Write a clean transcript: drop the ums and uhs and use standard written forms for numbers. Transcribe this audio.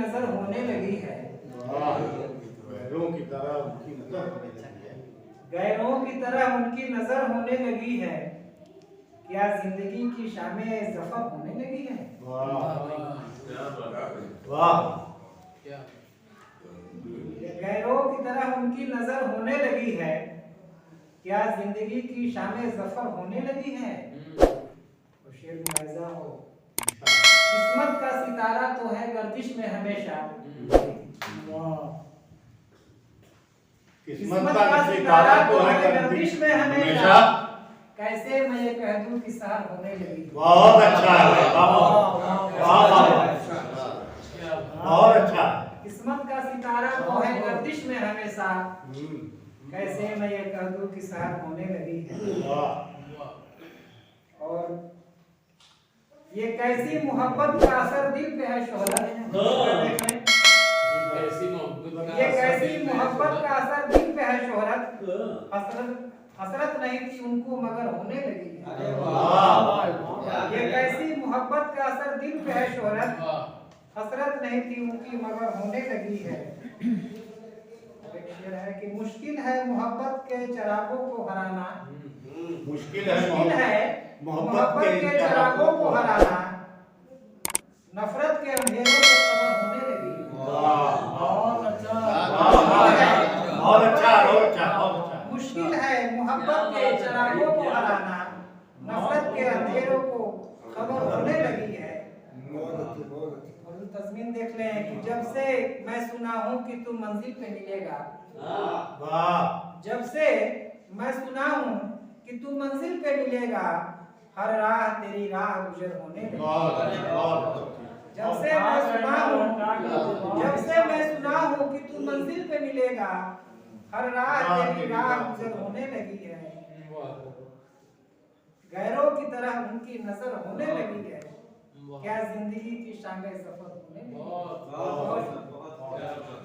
नजर होने लगी है। गैरों की तरह उनकी नजर होने लगी है। गैरों की तरह उनकी नजर होने लगी है। क्या जिंदगी की शामें ज़फ़र होने लगी है? वाह। गैरों की तरह उनकी नजर होने लगी है। क्या जिंदगी की शामें ज़फ़र होने लगी है? तो शेर मुआज़ा हो, किस्मत का सितारा तो है गर्दिश में हमेशा। किस्मत का सितारा तो है गर्दिश में हमेशा। कैसे मैं ये कह दूं कि सहर होने लगी। बहुत अच्छा है। बहुत अच्छा। किस्मत का सितारा तो है गर्दिश में हमेशा। कैसे मैं ये कह दूं कि सहर होने लगी है। और ये कैसी मोहब्बत का असर दिल पे है शोहरत। ये कैसी मोहब्बत का असर दिल पे है शोहरत। हसरत नहीं थी उनको मगर होने लगी है। ये कैसी मोहब्बत का असर दिल पे है शोहरत। हसरत नहीं थी उनकी मगर होने लगी है। शेर है कि मुश्किल है मोहब्बत के चरागों को हराना। मुश्किल है मोहब्बत के चरागों को हराना। नफरत के अंधेरों को खबर होने लगी। बहुत अच्छा। मुश्किल है मोहब्बत के चरागों को हराना। नफरत के अंधेरों को खबर होने लगी है। और तस्मीन देख लें कि जब से मैं सुना हूँ कि तू मंजिल पे मिलेगा। जब से मैं सुना हूँ कि तू मंजिल पे मिलेगा। हर राह तेरी राह गुजर होने लगी। जब से मैं सुना हूँ कि तू मंजिल पे मिलेगा। हर राह तेरी राह गुजर होने लगी है। गैरों की तरह उनकी नजर होने लगी है। क्या जिंदगी की शामें ज़फ़र होने लगी है।